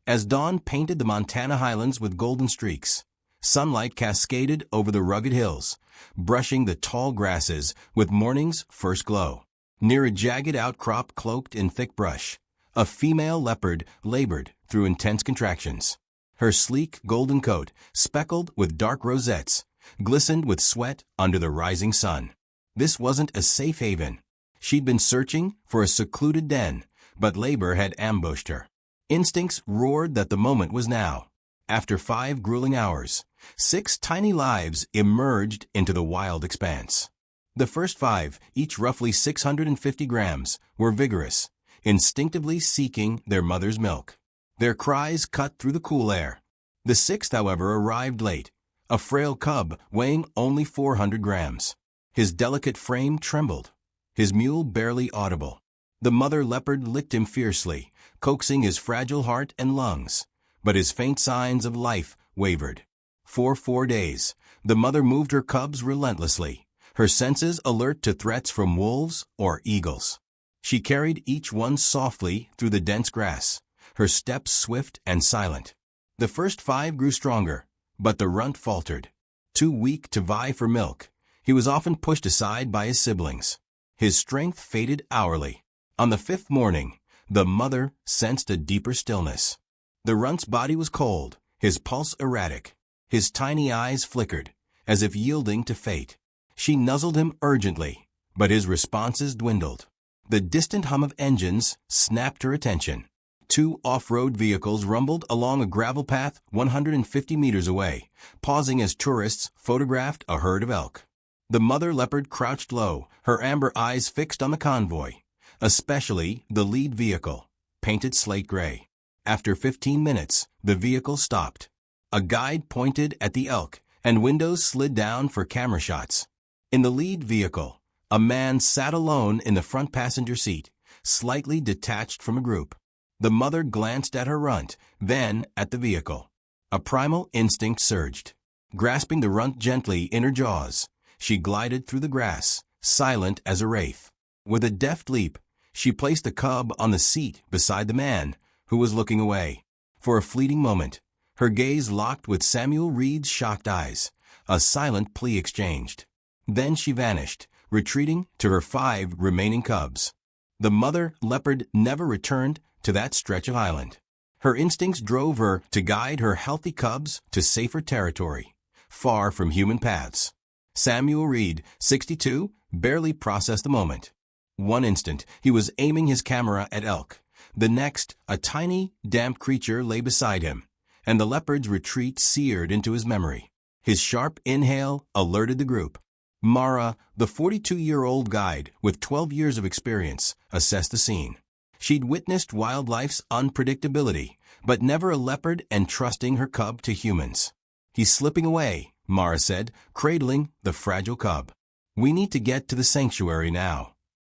As dawn painted the Montana highlands with golden streaks, sunlight cascaded over the rugged hills, brushing the tall grasses with morning's first glow. Near a jagged outcrop cloaked in thick brush, a female leopard labored through intense contractions. Her sleek golden coat, speckled with dark rosettes, glistened with sweat under the rising sun. This wasn't a safe haven. She'd been searching for a secluded den, but labor had ambushed her. Instincts roared that the moment was now. After 5 grueling hours, 6 tiny lives emerged into the wild expanse. The first 5, each roughly 650 grams, were vigorous, instinctively seeking their mother's milk. Their cries cut through the cool air. The 6th, however, arrived late, a frail cub weighing only 400 grams. His delicate frame trembled, his mewl barely audible. The mother leopard licked him fiercely, coaxing his fragile heart and lungs, but his faint signs of life wavered. For 4 days, the mother moved her cubs relentlessly, her senses alert to threats from wolves or eagles. She carried each one softly through the dense grass, her steps swift and silent. The first 5 grew stronger, but the runt faltered. Too weak to vie for milk, he was often pushed aside by his siblings. His strength faded hourly. On the 5th morning, the mother sensed a deeper stillness. The runt's body was cold, his pulse erratic. His tiny eyes flickered, as if yielding to fate. She nuzzled him urgently, but his responses dwindled. The distant hum of engines snapped her attention. 2 off-road vehicles rumbled along a gravel path 150 meters away, pausing as tourists photographed a herd of elk. The mother leopard crouched low, her amber eyes fixed on the convoy, especially the lead vehicle, painted slate gray. After 15 minutes, the vehicle stopped. A guide pointed at the elk, and windows slid down for camera shots. In the lead vehicle, a man sat alone in the front passenger seat, slightly detached from a group. The mother glanced at her runt, then at the vehicle. A primal instinct surged. Grasping the runt gently in her jaws, she glided through the grass, silent as a wraith. With a deft leap, she placed the cub on the seat beside the man, who was looking away. For a fleeting moment, her gaze locked with Samuel Reed's shocked eyes, a silent plea exchanged. Then she vanished, retreating to her 5 remaining cubs. The mother leopard never returned to that stretch of island. Her instincts drove her to guide her healthy cubs to safer territory, far from human paths. Samuel Reed, 62, barely processed the moment. One instant, he was aiming his camera at elk. The next, a tiny, damp creature lay beside him, and the leopard's retreat seared into his memory. His sharp inhale alerted the group. Mara, the 42-year-old guide with 12 years of experience, assessed the scene. She'd witnessed wildlife's unpredictability, but never a leopard entrusting her cub to humans. "He's slipping away," Mara said, cradling the fragile cub. "We need to get to the sanctuary now."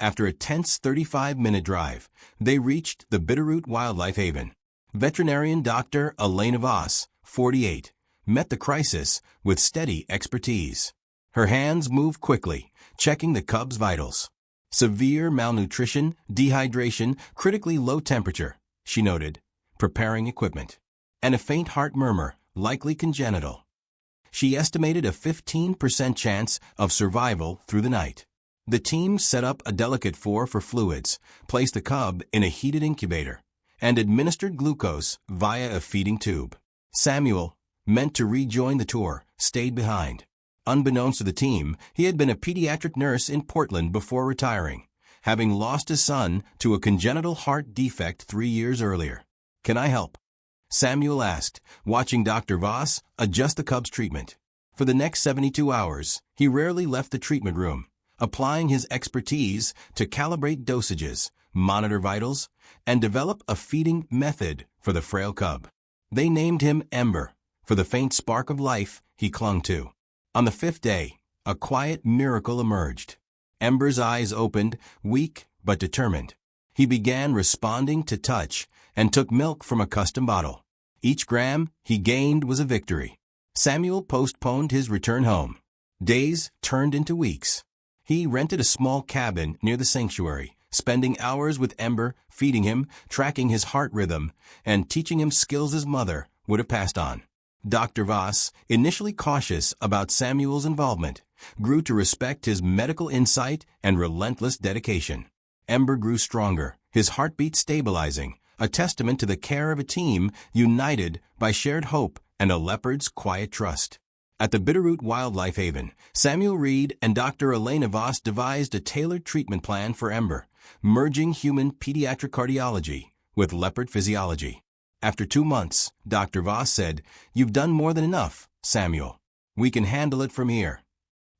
After a tense 35-minute drive, they reached the Bitterroot Wildlife Haven. Veterinarian Dr. Elena Voss, 48, met the crisis with steady expertise. Her hands moved quickly, checking the cub's vitals. "Severe malnutrition, dehydration, critically low temperature," she noted, preparing equipment. "And a faint heart murmur, likely congenital." She estimated a 15% chance of survival through the night. The team set up a delicate 4 for fluids, placed the cub in a heated incubator, and administered glucose via a feeding tube. Samuel, meant to rejoin the tour, stayed behind. Unbeknownst to the team, he had been a pediatric nurse in Portland before retiring, having lost his son to a congenital heart defect 3 years earlier. "Can I help?" Samuel asked, watching Dr. Voss adjust the cub's treatment. For the next 72 hours, he rarely left the treatment room, applying his expertise to calibrate dosages, monitor vitals, and develop a feeding method for the frail cub. They named him Ember, for the faint spark of life he clung to. On the 5th day, a quiet miracle emerged. Ember's eyes opened, weak but determined. He began responding to touch and took milk from a custom bottle. Each gram he gained was a victory. Samuel postponed his return home. Days turned into weeks. He rented a small cabin near the sanctuary, spending hours with Ember, feeding him, tracking his heart rhythm, and teaching him skills his mother would have passed on. Dr. Voss, initially cautious about Samuel's involvement, grew to respect his medical insight and relentless dedication. Ember grew stronger, his heartbeat stabilizing, a testament to the care of a team united by shared hope and a leopard's quiet trust. At the Bitterroot Wildlife Haven, Samuel Reed and Dr. Elena Voss devised a tailored treatment plan for Ember, merging human pediatric cardiology with leopard physiology. After 2 months, Dr. Voss said, "You've done more than enough, Samuel. We can handle it from here."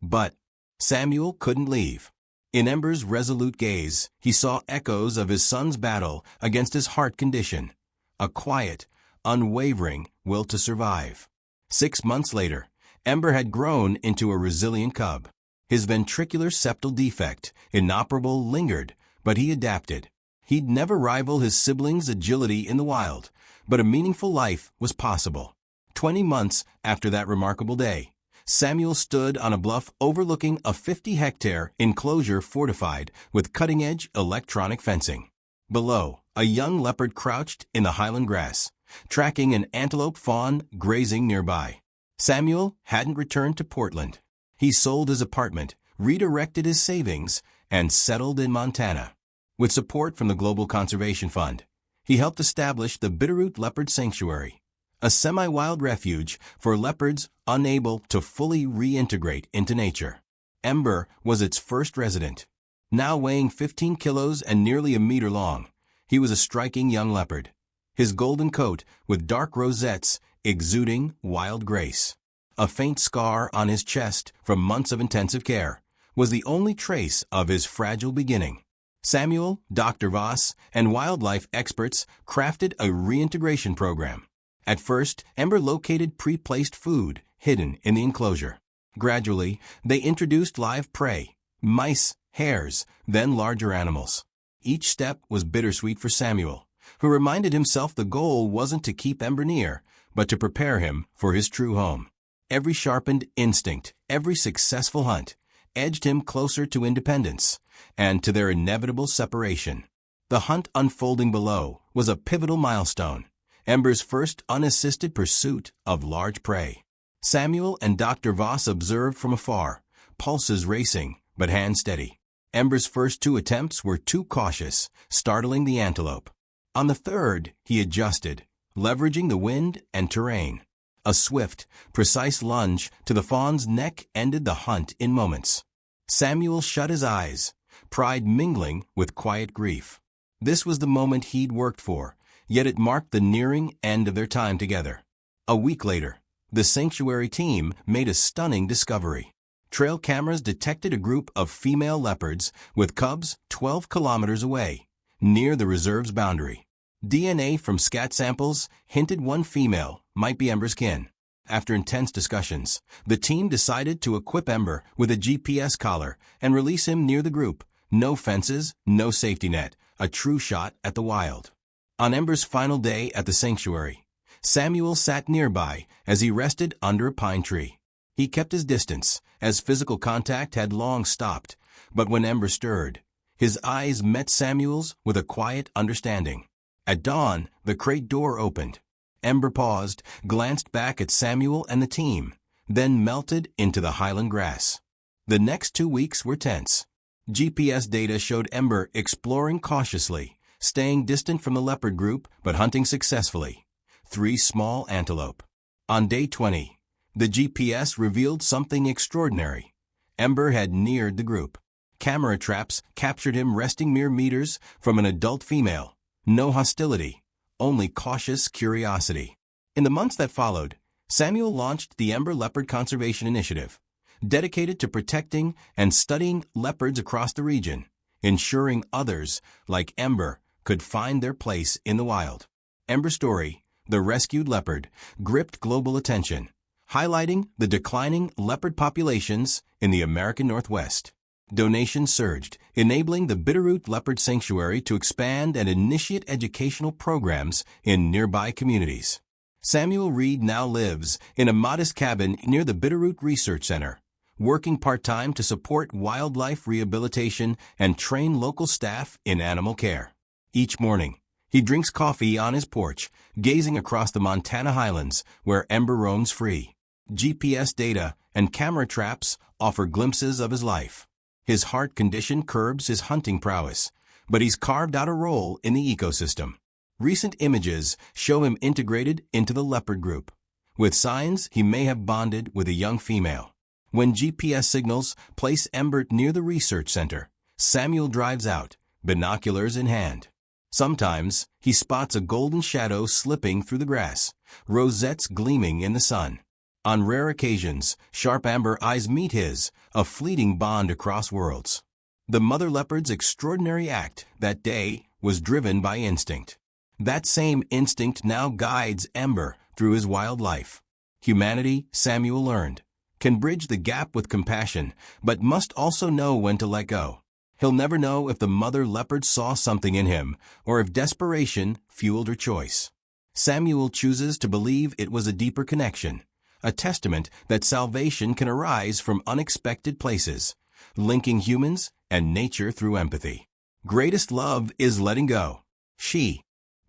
But Samuel couldn't leave. In Ember's resolute gaze, he saw echoes of his son's battle against his heart condition, a quiet, unwavering will to survive. 6 months later, Ember had grown into a resilient cub. His ventricular septal defect, inoperable, lingered, but he adapted. He'd never rival his siblings' agility in the wild, but a meaningful life was possible. 20 months after that remarkable day, Samuel stood on a bluff overlooking a 50-hectare enclosure fortified with cutting-edge electronic fencing. Below, a young leopard crouched in the highland grass, tracking an antelope fawn grazing nearby. Samuel hadn't returned to Portland. He sold his apartment, redirected his savings, and settled in Montana. With support from the Global Conservation Fund, he helped establish the Bitterroot Leopard Sanctuary, a semi-wild refuge for leopards unable to fully reintegrate into nature. Ember was its first resident. Now weighing 15 kilos and nearly a meter long, he was a striking young leopard, his golden coat with dark rosettes exuding wild grace. A faint scar on his chest from months of intensive care was the only trace of his fragile beginning. Samuel, Dr. Voss, and wildlife experts crafted a reintegration program. At first, Ember located pre-placed food hidden in the enclosure. Gradually, they introduced live prey, mice, hares, then larger animals. Each step was bittersweet for Samuel, who reminded himself the goal wasn't to keep Ember near, but to prepare him for his true home. Every sharpened instinct, every successful hunt, edged him closer to independence and to their inevitable separation. The hunt unfolding below was a pivotal milestone, Ember's first unassisted pursuit of large prey. Samuel and Dr. Voss observed from afar, pulses racing, but hands steady. Ember's first 2 attempts were too cautious, startling the antelope. On the third, he adjusted, leveraging the wind and terrain. A swift, precise lunge to the fawn's neck ended the hunt in moments. Samuel shut his eyes, pride mingling with quiet grief. This was the moment he'd worked for, yet it marked the nearing end of their time together. A week later, the sanctuary team made a stunning discovery. Trail cameras detected a group of female leopards with cubs 12 kilometers away, near the reserve's boundary. DNA from scat samples hinted one female might be Ember's kin. After intense discussions, the team decided to equip Ember with a GPS collar and release him near the group. No fences, no safety net, a true shot at the wild. On Ember's final day at the sanctuary, Samuel sat nearby as he rested under a pine tree. He kept his distance, as physical contact had long stopped, but when Ember stirred, his eyes met Samuel's with a quiet understanding. At dawn, the crate door opened. Ember paused, glanced back at Samuel and the team, then melted into the highland grass. The next 2 weeks were tense. GPS data showed Ember exploring cautiously, staying distant from the leopard group but hunting successfully. 3 small antelope. On day 20, the GPS revealed something extraordinary. Ember had neared the group. Camera traps captured him resting mere meters from an adult female. No hostility, only cautious curiosity. In the months that followed, Samuel launched the Ember Leopard Conservation Initiative, dedicated to protecting and studying leopards across the region, ensuring others, like Ember, could find their place in the wild. Ember's story, the rescued leopard, gripped global attention, highlighting the declining leopard populations in the American Northwest. Donations surged, enabling the Bitterroot Leopard Sanctuary to expand and initiate educational programs in nearby communities. Samuel Reed now lives in a modest cabin near the Bitterroot Research Center, working part-time to support wildlife rehabilitation and train local staff in animal care. Each morning, he drinks coffee on his porch, gazing across the Montana highlands where Ember roams free. GPS data and camera traps offer glimpses of his life. His heart condition curbs his hunting prowess, but he's carved out a role in the ecosystem. Recent images show him integrated into the leopard group, with signs he may have bonded with a young female. When GPS signals place Ember near the research center, Samuel drives out, binoculars in hand. Sometimes he spots a golden shadow slipping through the grass, rosettes gleaming in the sun. On rare occasions, sharp amber eyes meet his, a fleeting bond across worlds. The mother leopard's extraordinary act that day was driven by instinct. That same instinct now guides Ember through his wild life. Humanity, Samuel learned, can bridge the gap with compassion, but must also know when to let go. He'll never know if the mother leopard saw something in him, or if desperation fueled her choice. Samuel chooses to believe it was a deeper connection, a testament that salvation can arise from unexpected places, linking humans and nature through empathy. Greatest love is letting go. She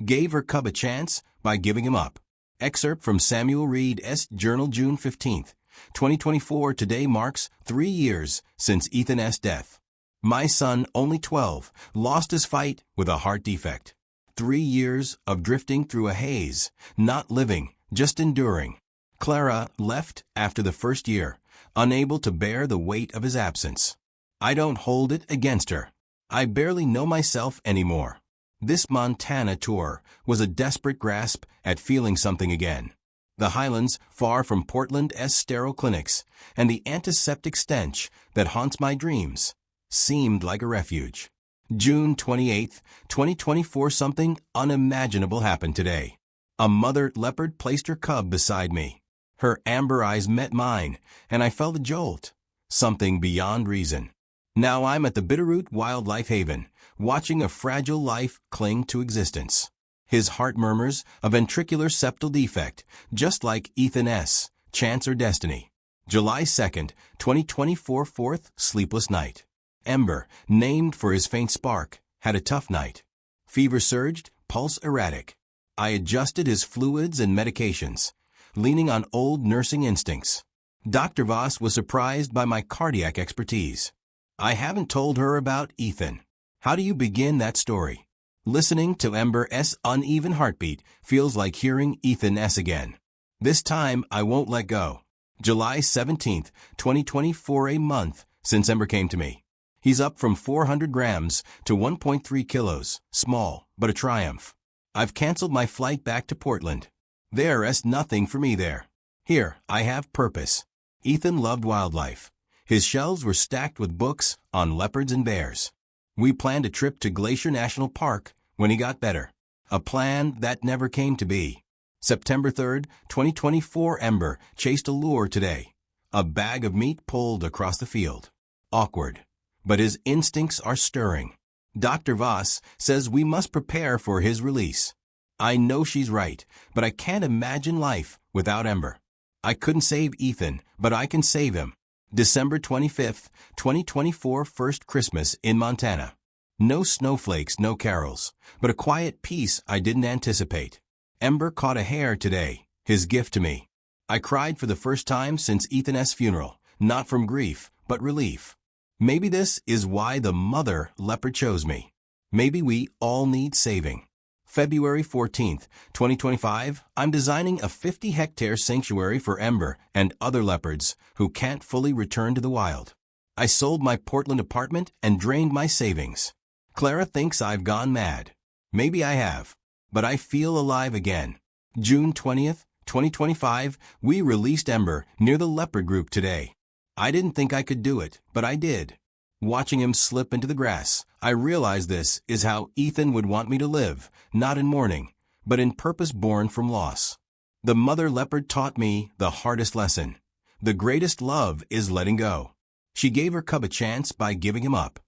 gave her cub a chance by giving him up. Excerpt from Samuel Reed's Journal, June 15, 2024. Today marks 3 years since Ethan's death. My son, only 12, lost his fight with a heart defect. 3 years of drifting through a haze, not living, just enduring. Clara left after the first year, unable to bear the weight of his absence. I don't hold it against her. I barely know myself anymore. This Montana tour was a desperate grasp at feeling something again. The highlands, far from Portland's sterile clinics, and the antiseptic stench that haunts my dreams, seemed like a refuge. June 28, 2024. Something unimaginable happened today. A mother leopard placed her cub beside me. Her amber eyes met mine, and I felt a jolt, something beyond reason. Now I'm at the Bitterroot Wildlife Haven, watching a fragile life cling to existence. His heart murmurs a ventricular septal defect, just like Ethan's, chance or destiny. July 2nd, 2024. Fourth sleepless night. Ember, named for his faint spark, had a tough night. Fever surged, pulse erratic. I adjusted his fluids and medications, leaning on old nursing instincts. Dr. Voss was surprised by my cardiac expertise. I haven't told her about Ethan. How do you begin that story? Listening to Ember's uneven heartbeat feels like hearing Ethan's again. This time I won't let go. July 17th, 2024. A month since Ember came to me. He's up from 400 grams to 1.3 kilos, small, but a triumph. I've canceled my flight back to Portland. There's nothing for me there. Here, I have purpose. Ethan loved wildlife. His shelves were stacked with books on leopards and bears. We planned a trip to Glacier National Park when he got better. A plan that never came to be. September 3rd, 2024. Ember chased a lure today. A bag of meat pulled across the field. Awkward. But his instincts are stirring. Dr. Voss says we must prepare for his release. I know she's right, but I can't imagine life without Ember. I couldn't save Ethan, but I can save him. December 25th, 2024. First Christmas in Montana. No snowflakes, no carols, but a quiet peace I didn't anticipate. Ember caught a hare today, his gift to me. I cried for the first time since Ethan's funeral, not from grief, but relief. Maybe this is why the mother leopard chose me. Maybe we all need saving. February 14th, 2025, I'm designing a 50-hectare sanctuary for Ember and other leopards who can't fully return to the wild. I sold my Portland apartment and drained my savings. Clara thinks I've gone mad. Maybe I have, but I feel alive again. June 20th, 2025, we released Ember near the leopard group today. I didn't think I could do it, but I did. Watching him slip into the grass, I realized this is how Ethan would want me to live, not in mourning, but in purpose born from loss. The mother leopard taught me the hardest lesson. The greatest love is letting go. She gave her cub a chance by giving him up.